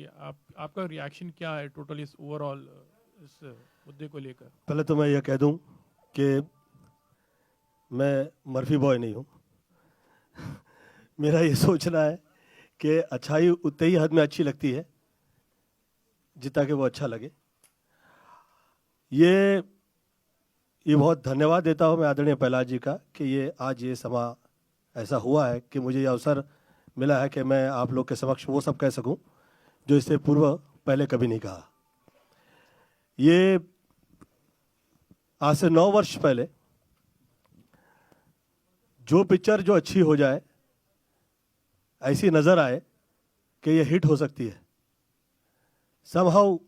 आपका रिएक्शन क्या है टोटल इस ओवरऑल इस मुद्दे को लेकर? पहले तो मैं यह कह दूं कि मैं मर्फी बॉय नहीं हूं। मेरा ये सोचना है कि अच्छाई उतनी ही हद में अच्छी लगती है जितना कि वो अच्छा लगे। ये बहुत धन्यवाद देता हूं मैं आदरणीय प्रहलाद जी का कि ये आज ये समा ऐसा हुआ है कि मुझे ये अवसर मिला है कि मैं आप लोग के समक्ष वो सब कह सकूं जो इससे पूर्व पहले कभी नहीं कहा। ये आज से 9 वर्ष पहले जो पिक्चर जो अच्छी हो जाए, ऐसी नज़र आए कि ये हिट हो सकती है, समहाउ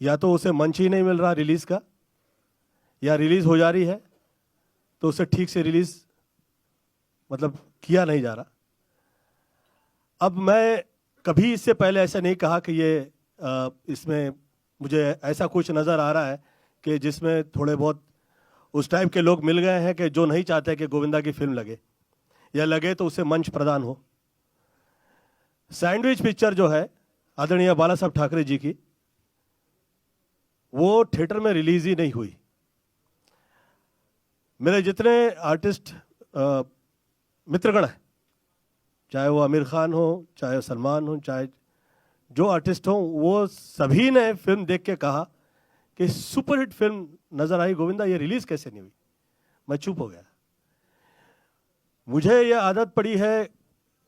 या तो उसे मंच ही नहीं मिल रहा रिलीज़ का, या रिलीज़ हो जा रही है तो उसे ठीक से रिलीज़ मतलब किया नहीं जा रहा। अब मैं कभी इससे पहले ऐसा नहीं कहा कि ये इसमें मुझे ऐसा कुछ नज़र आ रहा है कि जिसमें थोड़े बहुत उस टाइप के लोग मिल गए हैं कि जो नहीं चाहते कि गोविंदा की फिल्म लगे, या लगे तो उसे मंच प्रदान हो। सैंडविच पिक्चर जो है आदरणीय बाला साहब ठाकरे जी की, वो थिएटर में रिलीज ही नहीं हुई। मेरे जितने आर्टिस्ट मित्रगण हैं, चाहे वो आमिर खान हो, चाहे सलमान हो, चाहे जो आर्टिस्ट हो, वो सभी ने फिल्म देख के कहा कि सुपरहिट फिल्म नजर आई गोविंदा, ये रिलीज कैसे नहीं हुई। मैं चुप हो गया। मुझे ये आदत पड़ी है,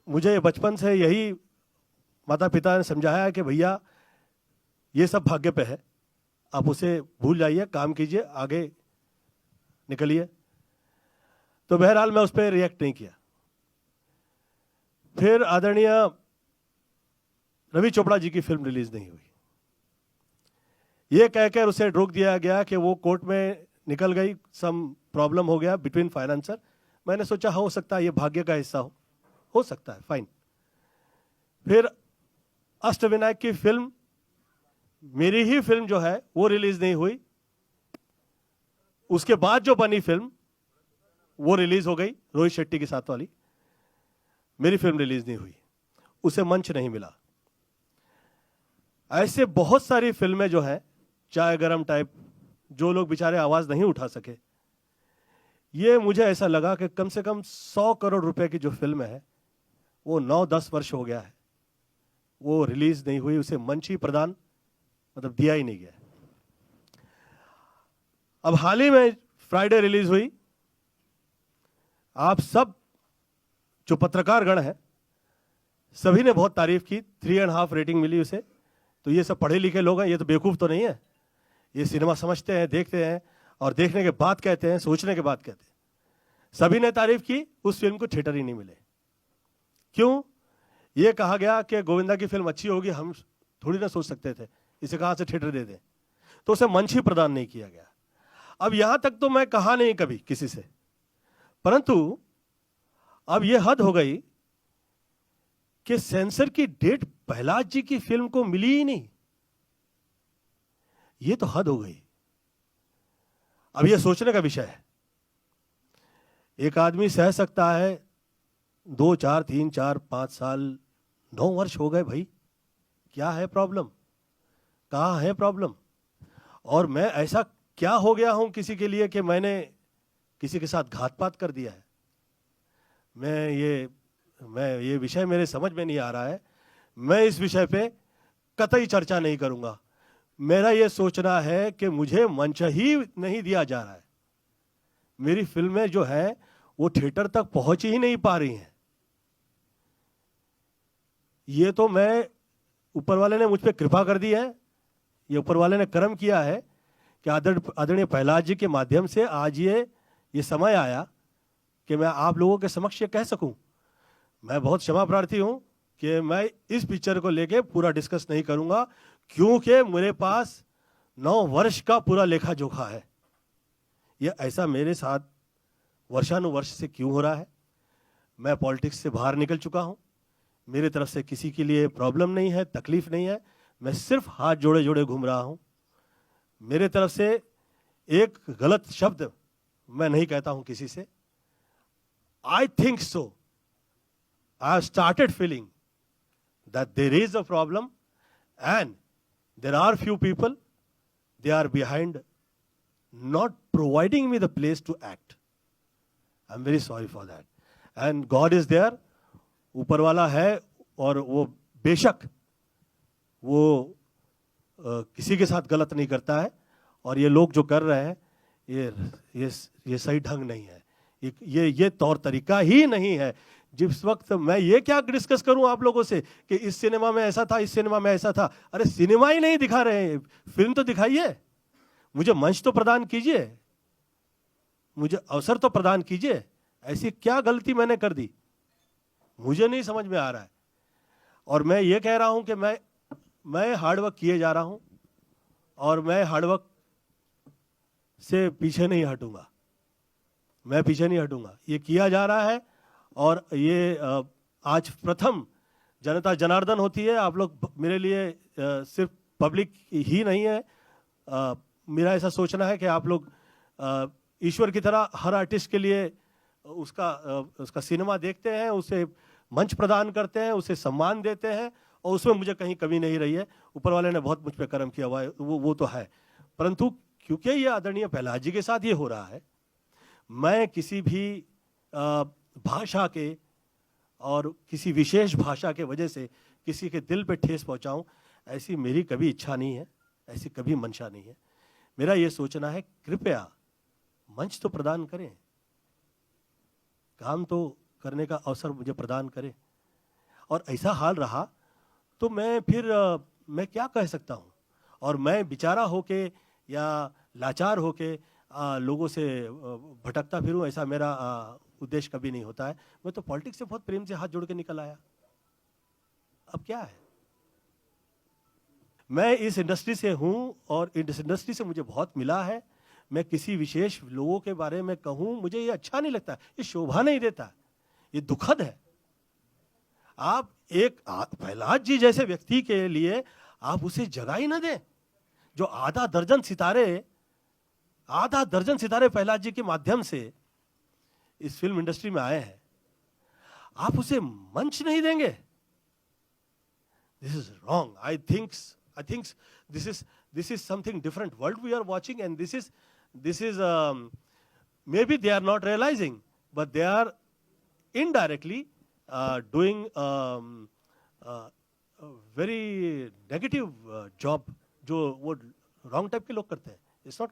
मुझे बचपन से यही माता पिता ने समझाया है कि भैया ये सब भाग्य पे है, आप उसे भूल जाइए, काम कीजिए, आगे निकलिए। तो बहरहाल मैं उस पर रिएक्ट नहीं किया। फिर आदरणीय रवि चोपड़ा जी की फिल्म रिलीज नहीं हुई, ये कहकर उसे रोक दिया गया कि वो कोर्ट में निकल गई, सम प्रॉब्लम हो गया बिटवीन फाइनेंसर। मैंने सोचा हो सकता है ये भाग्य का हिस्सा हो सकता है, फाइन। फिर अष्टविनायक की फिल्म, मेरी ही फिल्म जो है वो रिलीज नहीं हुई। उसके बाद जो बनी फिल्म वो रिलीज हो गई, रोहित शेट्टी के साथ वाली। मेरी फिल्म रिलीज नहीं हुई, उसे मंच नहीं मिला। ऐसे बहुत सारी फिल्में जो है चाय गरम टाइप, जो लोग बेचारे आवाज नहीं उठा सके, ये मुझे ऐसा लगा कि कम से कम 100 करोड़ रुपए की जो फिल्म है वो 9-10 वर्ष हो गया है, वो रिलीज नहीं हुई, उसे मंच ही प्रदान मतलब दिया ही नहीं गया। अब हाल ही में फ्राइडे रिलीज हुई। आप सब जो पत्रकार गण है सभी ने बहुत तारीफ की, 3.5 रेटिंग मिली उसे। तो ये सब पढ़े लिखे लोग हैं, ये तो बेवकूफ तो नहीं है, ये सिनेमा समझते हैं, देखते हैं, और देखने के बाद कहते हैं, सोचने के बाद कहते हैं। सभी ने तारीफ की, उस फिल्म को थिएटर ही नहीं मिले। क्यों? ये कहा गया कि गोविंदा की फिल्म अच्छी होगी, हम थोड़ी ना सोच सकते थे इसे कहां से थिएटर दे दें, तो उसे मंच ही प्रदान नहीं किया गया। अब यहां तक तो मैं कहा नहीं कभी किसी से, परंतु अब यह हद हो गई कि सेंसर की डेट प्रहलाद जी की फिल्म को मिली ही नहीं। यह तो हद हो गई। अब यह सोचने का विषय है। एक आदमी सह सकता है 2, 4, 3, 4, 5 साल, 9 वर्ष हो गए भाई, क्या है प्रॉब्लम, कहां है प्रॉब्लम? और मैं ऐसा क्या हो गया हूं किसी के लिए कि मैंने किसी के साथ घात-पात कर दिया है? मैं ये विषय मेरे समझ में नहीं आ रहा है। मैं इस विषय पे कतई चर्चा नहीं करूंगा। मेरा ये सोचना है कि मुझे मंच ही नहीं दिया जा रहा है। मेरी फिल्में जो है वो थिएटर तक पहुंच ही नहीं पा रही हैं। ये तो मैं, ऊपर वाले ने मुझ पे कृपा कर दी है, ये ऊपर वाले ने कर्म किया है कि आदरणीय प्रहलाद जी के माध्यम से आज ये समय आया कि मैं आप लोगों के समक्ष ये कह सकूं। मैं बहुत क्षमा प्रार्थी हूं कि मैं इस पिक्चर को लेके पूरा डिस्कस नहीं करूंगा, क्योंकि मेरे पास 9 वर्ष का पूरा लेखा जोखा है। ये ऐसा मेरे साथ वर्षानुवर्ष से क्यों हो रहा है? मैं पॉलिटिक्स से बाहर निकल चुका हूं, मेरी तरफ से किसी के लिए प्रॉब्लम नहीं है, तकलीफ नहीं है। मैं सिर्फ हाथ जोड़े जोड़े घूम रहा हूं। मेरे तरफ से एक गलत शब्द मैं नहीं कहता हूं किसी से। I think so. I have started feeling that there is a problem and there are few people, they are behind not providing me the place to act. I'm very sorry for that. And God is there, ऊपर वाला है, और वो बेशक वो किसी के साथ गलत नहीं करता है, और ये लोग जो कर रहे हैं ये सही ढंग नहीं है, ये तौर तरीका ही नहीं है। जिस वक्त मैं ये क्या डिस्कस करूं आप लोगों से कि इस सिनेमा में ऐसा था, इस सिनेमा में ऐसा था, अरे सिनेमा ही नहीं दिखा रहे हैं, फिल्म तो दिखाइए, मुझे मंच तो प्रदान कीजिए, मुझे अवसर तो प्रदान कीजिए। ऐसी क्या गलती मैंने कर दी, मुझे नहीं समझ में आ रहा है। और मैं ये कह रहा हूं कि मैं हार्डवर्क किए जा रहा हूं और मैं हार्डवर्क से पीछे नहीं हटूंगा, मैं पीछे नहीं हटूंगा। ये किया जा रहा है और ये आज प्रथम जनता जनार्दन होती है। आप लोग मेरे लिए सिर्फ पब्लिक ही नहीं है, मेरा ऐसा सोचना है कि आप लोग ईश्वर की तरह हर आर्टिस्ट के लिए उसका सिनेमा देखते हैं, उसे मंच प्रदान करते हैं, उसे सम्मान देते हैं, और उसमें मुझे कहीं कमी नहीं रही है। ऊपर वाले ने बहुत मुझ पे कर्म किया हुआ है, वो तो है। परंतु क्योंकि ये आदरणीय प्रहलाद जी के साथ ये हो रहा है, मैं किसी भी भाषा के और किसी विशेष भाषा के वजह से किसी के दिल पे ठेस पहुंचाऊं, ऐसी मेरी कभी इच्छा नहीं है, ऐसी कभी मंशा नहीं है। मेरा ये सोचना है, कृपया मंच तो प्रदान करें, काम तो करने का अवसर मुझे प्रदान करें। और ऐसा हाल रहा तो मैं मैं क्या कह सकता हूं, और मैं बेचारा होके या लाचार होके लोगों से भटकता फिरूं, ऐसा मेरा उद्देश्य कभी नहीं होता है। मैं तो पॉलिटिक्स से बहुत प्रेम से हाथ जोड़ के निकल आया, अब क्या है। मैं इस इंडस्ट्री से हूं और इस इंडस्ट्री से मुझे बहुत मिला है। मैं किसी विशेष लोगों के बारे में कहूं, मुझे ये अच्छा नहीं लगता, ये शोभा नहीं देता, ये दुखद है। आप एक प्रहलाद जी जैसे व्यक्ति के लिए आप उसे जगह ही ना दें, जो आधा दर्जन सितारे प्रहलाद जी के माध्यम से इस फिल्म इंडस्ट्री में आए हैं, आप उसे मंच नहीं देंगे। This is wrong. I think this is something different world we are watching, and this is maybe they are not realizing, but they are indirectly doing a very negative job जो वो wrong type के लोग करते हैं। It's not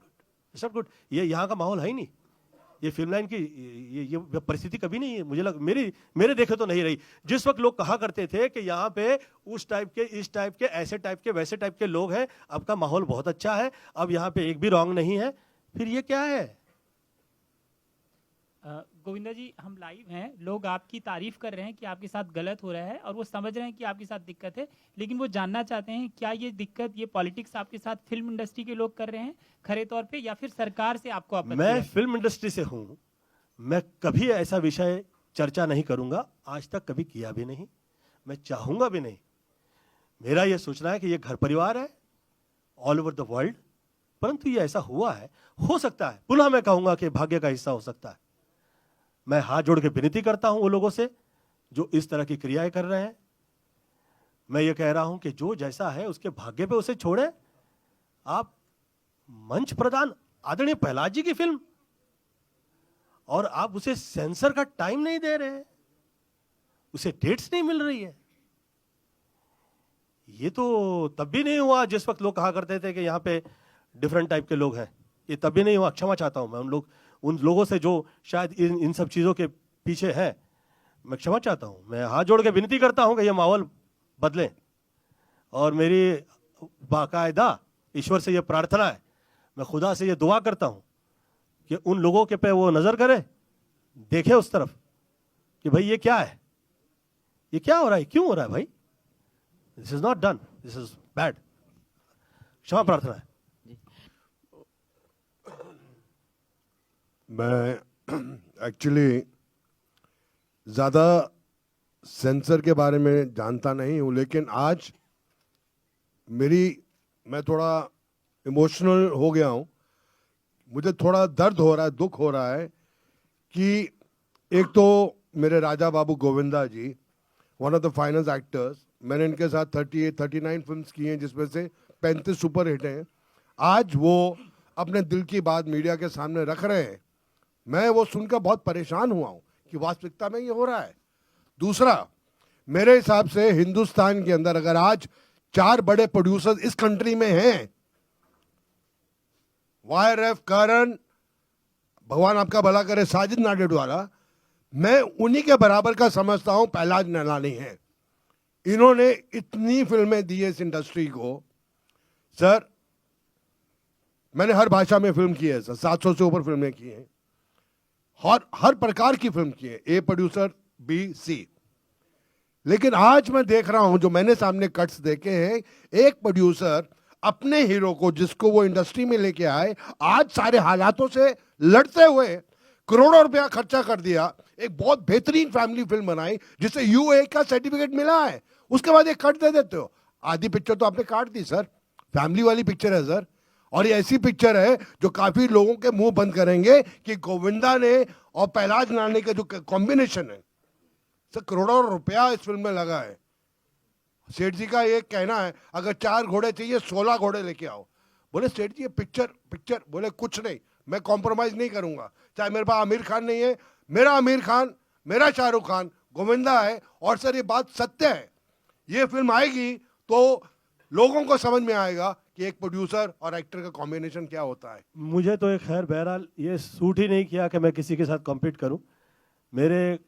good। ये यहाँ का माहौल है ही नहीं, ये फिल्म लाइन की ये परिस्थिति कभी नहीं है, मुझे मेरे देखे तो नहीं रही। जिस वक्त लोग कहा करते थे कि यहाँ पे उस टाइप के, इस टाइप के, ऐसे टाइप के, वैसे टाइप के लोग हैं, अब का माहौल बहुत अच्छा है, अब यहाँ पे एक भी रॉन्ग नहीं है, फिर ये क्या है। गोविंदा जी, हम लाइव हैं, लोग आपकी तारीफ कर रहे हैं कि आपके साथ गलत हो रहा है और वो समझ रहे हैं कि आपके साथ दिक्कत है, लेकिन वो जानना चाहते हैं क्या ये दिक्कत, ये पॉलिटिक्स आपके साथ फिल्म इंडस्ट्री के लोग कर रहे हैं खरे तौर पे, या फिर सरकार से आपको आपत्ति है? मैं फिल्म इंडस्ट्री से हूं, मैं कभी ऐसा विषय चर्चा नहीं करूंगा, आज तक कभी किया भी नहीं, मैं चाहूंगा भी नहीं। मेरा यह सोचना है कि ये घर परिवार है ऑल ओवर द वर्ल्ड, परंतु ये ऐसा हुआ है, हो सकता है, पुनः मैं कहूंगा कि भाग्य का हिस्सा हो सकता है। मैं हाथ जोड़ के विनती करता हूं वो लोगों से जो इस तरह की क्रियाएं कर रहे हैं। मैं ये कह रहा हूं कि जो जैसा है उसके भाग्य पे उसे छोड़े। आप मंच प्रदान, आदरणीय प्रहलाद जी की फिल्म, और आप उसे सेंसर का टाइम नहीं दे रहे हैं, उसे डेट्स नहीं मिल रही है। ये तो तब भी नहीं हुआ जिस वक्त लोग कहा करते थे कि यहाँ पे डिफरेंट टाइप के लोग हैं, ये तब भी नहीं हुआ। क्षमा चाहता हूं मैं उन लोगों से जो शायद इन सब चीजों के पीछे हैं, मैं क्षमा चाहता हूं। मैं हाथ जोड़ के विनती करता हूं कि ये माहौल बदले, और मेरी बाकायदा ईश्वर से ये प्रार्थना है, मैं खुदा से ये दुआ करता हूं कि उन लोगों के पे वो नजर करे, देखे उस तरफ कि भाई ये क्या है, ये क्या हो रहा है, क्यों हो रहा है भाई, this is not done, this is bad. क्षमा प्रार्थना है। मैं एक्चुअली ज़्यादा सेंसर के बारे में जानता नहीं हूँ, लेकिन आज मैं थोड़ा इमोशनल हो गया हूँ। मुझे थोड़ा दर्द हो रहा है, दुख हो रहा है कि एक तो मेरे Raja Babu Govinda ji, one of the finest actors, मैंने इनके साथ 39 फिल्म्स की हैं, जिसमें से 35 सुपर हिट हैं। आज वो अपने दिल की बात मीडिया के सामने रख रहे हैं। मैं वो सुनकर बहुत परेशान हुआ हूँ कि वास्तविकता में ये हो रहा है। दूसरा, मेरे हिसाब से हिंदुस्तान के अंदर अगर आज 4 बड़े प्रोड्यूसर्स इस कंट्री में हैं, YRF, करण, भगवान आपका भला करे, साजिद नाडियाडवाला, मैं उन्हीं के बराबर का समझता हूं पहलाज नैलानी है। इन्होंने इतनी फिल्में दी है इस इंडस्ट्री को। सर, मैंने हर भाषा में फिल्म की है सर, 700 से ऊपर फिल्में की हैं, हर प्रकार की फिल्म की है, ए प्रोड्यूसर, बी, सी। लेकिन आज मैं देख रहा हूं, जो मैंने सामने कट्स देखे हैं, एक प्रोड्यूसर अपने हीरो को, जिसको वो इंडस्ट्री में लेके आए, आज सारे हालातों से लड़ते हुए करोड़ों रुपया खर्चा कर दिया, एक बहुत बेहतरीन फैमिली फिल्म बनाई जिसे UA का सर्टिफिकेट मिला है, उसके बाद एक कट दे देते हो। आधी पिक्चर तो आपने काट दी सर, फैमिली वाली पिक्चर है सर, और ये ऐसी पिक्चर है जो काफी लोगों के मुंह बंद करेंगे कि गोविंदा ने और पहलाज नानी का जो कॉम्बिनेशन है सर, करोड़ों रुपया इस फिल्म में लगा है। सेठ जी का ये कहना है, अगर 4 घोड़े चाहिए 16 घोड़े लेके आओ। बोले सेठ जी ये पिक्चर, बोले कुछ नहीं, मैं कॉम्प्रोमाइज नहीं करूंगा, चाहे मेरे पास आमिर खान नहीं है, मेरा आमिर खान, मेरा शाहरुख खान, गोविंदा है। और सर ये बात सत्य है, ये फिल्म आएगी तो लोगों को समझ में आएगा कि एक प्रोड्यूसर और एक्टर का कॉम्बिनेशन क्या होता है। मुझे तो एक खैर बहरहाल ये सूट ही नहीं किया कि मैं किसी के साथ कॉम्पीट करूं। मेरे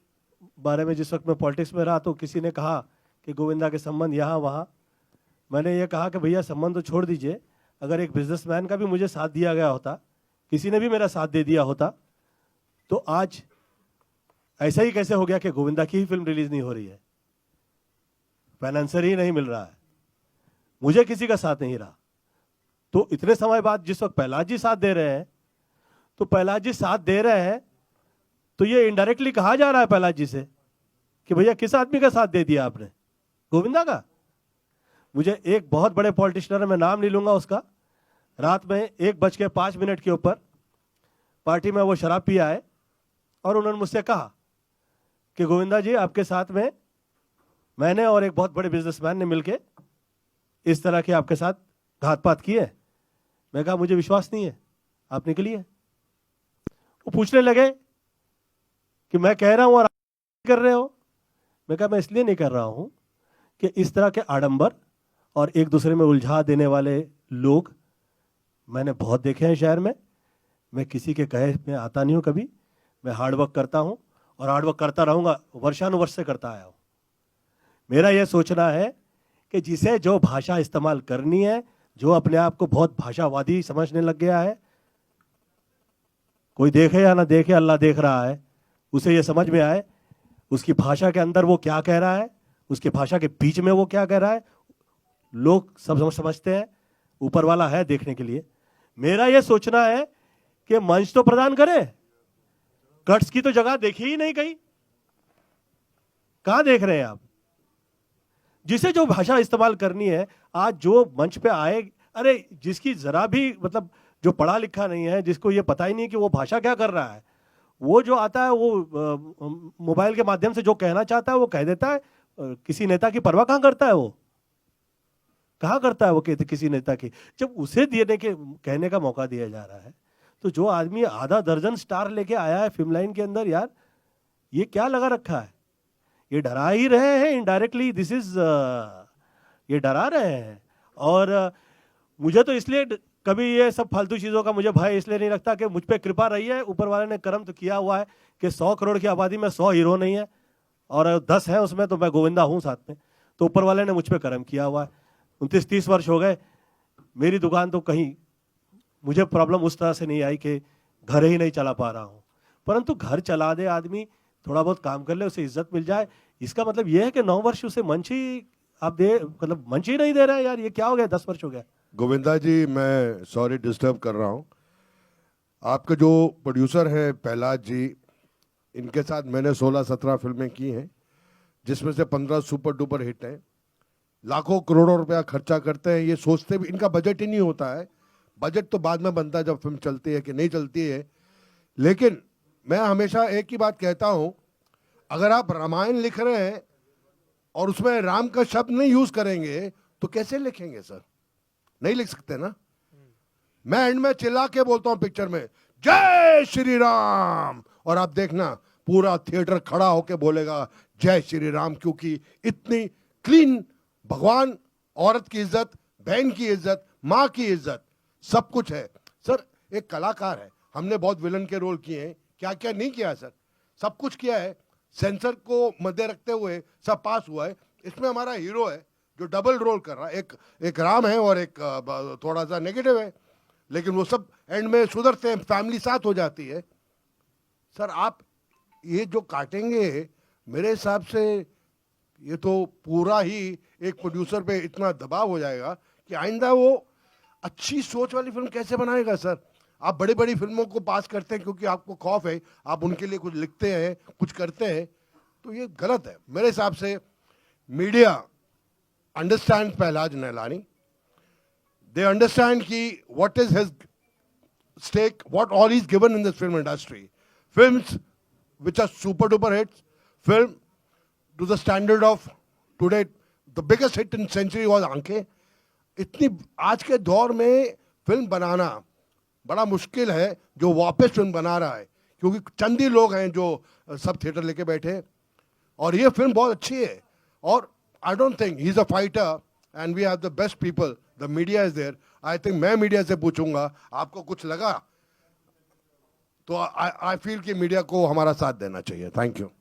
बारे में जिस वक्त मैं पॉलिटिक्स में रहा तो किसी ने कहा कि गोविंदा के संबंध यहाँ वहाँ, मैंने ये कहा कि भैया संबंध तो छोड़ दीजिए, अगर एक बिजनेसमैन का भी मुझे साथ दिया गया होता, किसी ने भी मेरा साथ दे दिया होता, तो आज ऐसा ही कैसे हो गया कि गोविंदा की ही फिल्म रिलीज नहीं हो रही है, फाइनेंसर ही नहीं मिल रहा है, मुझे किसी का साथ नहीं रहा। तो इतने समय बाद जिस वक्त पहलाज जी साथ दे रहे हैं, तो पहलाज जी साथ दे रहे हैं तो ये इनडायरेक्टली कहा जा रहा है पहलाज जी से कि भैया किस आदमी का साथ दे दिया आपने, गोविंदा का। मुझे एक बहुत बड़े पॉलिटिशियन है, मैं नाम नहीं लूंगा उसका, रात में 1:05 के ऊपर पार्टी में वो शराब पिया है और उन्होंने मुझसे कहा कि गोविंदा जी आपके साथ में मैंने और एक बहुत बड़े बिजनेसमैन ने मिलके इस तरह के आपके साथ घात पात किए। मैं कहा मुझे विश्वास नहीं है, आप निकलिए। वो पूछने लगे कि मैं कह रहा हूं और आप कर रहे हो। मैं कहा मैं इसलिए नहीं कर रहा हूं कि इस तरह के आडंबर और एक दूसरे में उलझा देने वाले लोग मैंने बहुत देखे हैं शहर में। मैं किसी के कहे में आता नहीं हूं कभी, मैं हार्डवर्क करता हूं और हार्डवर्क करता रहूंगा, वर्षानुवर्ष से करता आया हूं। मेरा यह सोचना है कि जिसे जो भाषा इस्तेमाल करनी है, जो अपने आप को बहुत भाषावादी समझने लग गया है, कोई देखे या ना देखे अल्लाह देख रहा है, उसे यह समझ में आए उसकी भाषा के अंदर वो क्या कह रहा है, उसकी भाषा के बीच में वो क्या कह रहा है। लोग सब समझते हैं, ऊपर वाला है देखने के लिए। मेरा यह सोचना है कि मंच तो प्रदान करे, कट्स की तो जगह देखी ही नहीं कहीं। कहां देख रहे हैं आप? जिसे जो भाषा इस्तेमाल करनी है, आज जो मंच पे आए, अरे जिसकी जरा भी मतलब जो पढ़ा लिखा नहीं है, जिसको ये पता ही नहीं कि वो भाषा क्या कर रहा है, वो जो आता है वो मोबाइल के माध्यम से जो कहना चाहता है वो कह देता है। किसी नेता की परवाह कहां करता है, वो कहां करता है वो किसी नेता की, जब उसे देने के कहने का मौका दिया जा रहा है। तो जो आदमी आधा दर्जन स्टार लेके आया है फिल्म लाइन के अंदर, यार ये क्या लगा रखा है? ये डरा ही रहे हैं इनडायरेक्टली, दिस इज ये डरा रहे हैं। और मुझे तो इसलिए कभी ये सब फालतू चीजों का मुझे भय इसलिए नहीं लगता कि मुझ पे कृपा रही है, ऊपर वाले ने कर्म तो किया हुआ है कि 100 करोड़ की आबादी में 100 हीरो नहीं है और 10 है उसमें, तो मैं गोविंदा हूं साथ में। तो ऊपर वाले ने मुझ पे कर्म किया हुआ है। 29-30 वर्ष हो गए, मेरी दुकान तो कहीं मुझे प्रॉब्लम उस तरह से नहीं आई कि घर ही नहीं चला पा रहा हूं, परंतु घर चला दे आदमी, थोड़ा बहुत काम कर ले, उसे इज्जत मिल जाए। इसका मतलब यह है कि 9 वर्ष उसे मंच ही आप दे, मतलब मंच ही नहीं दे रहे हैं। यार ये क्या हो गया, 10 वर्ष हो गया। गोविंदा जी, मैं सॉरी डिस्टर्ब कर रहा हूं। आपके जो प्रोड्यूसर हैं पहलाज जी, इनके साथ मैंने 16-17 फिल्में की हैं, जिसमें से 15 सुपर डुपर हिट हैं। लाखों करोड़ों रुपया खर्चा करते हैं, ये सोचते भी, इनका बजट ही नहीं होता है। बजट तो बाद में बनता है जब फिल्म चलती है कि नहीं चलती है। लेकिन मैं हमेशा एक ही बात कहता हूं, अगर आप रामायण लिख रहे हैं और उसमें राम का शब्द नहीं यूज करेंगे तो कैसे लिखेंगे सर? नहीं लिख सकते ना। मैं एंड में चिल्ला के बोलता हूं पिक्चर में जय श्री राम, और आप देखना पूरा थिएटर खड़ा होके बोलेगा जय श्री राम, क्योंकि इतनी क्लीन भगवान, औरत की इज्जत, बहन की इज्जत, माँ की इज्जत, सब कुछ है सर। एक कलाकार है, हमने बहुत विलन के रोल किए हैं, क्या क्या नहीं किया सर, सब कुछ किया है। सेंसर को मध्य रखते हुए सब पास हुआ है। इसमें हमारा हीरो है जो डबल रोल कर रहा है, एक राम है और एक थोड़ा सा नेगेटिव है, लेकिन वो सब एंड में सुधरते हैं, फैमिली साथ हो जाती है। सर आप ये जो काटेंगे, मेरे हिसाब से ये तो पूरा ही एक प्रोड्यूसर पे इतना दबाव हो जाएगा कि आइंदा वो अच्छी सोच वाली फिल्म कैसे बनाएगा सर? आप बड़ी बड़ी फिल्मों को पास करते हैं क्योंकि आपको खौफ है, आप उनके लिए कुछ लिखते हैं, कुछ करते हैं, तो ये गलत है मेरे हिसाब से। Media understand Pahlaj Nihalani, they understand ki what is his stake, what all he's given in this film industry. Films which are super duper hits, film to the standard of today, the biggest hit in century was Aankheं. इतनी आज के दौर में film बनाना बड़ा मुश्किल है जो वापस फिल्म बना रहा है, क्योंकि चंद ही लोग हैं जो सब थिएटर लेके बैठे हैं, और ये फिल्म बहुत अच्छी है। और I don't think he is a fighter and we have the best people, the media is there. I think मैं मीडिया से पूछूंगा आपको कुछ लगा तो आई फील कि मीडिया को हमारा साथ देना चाहिए। Thank you.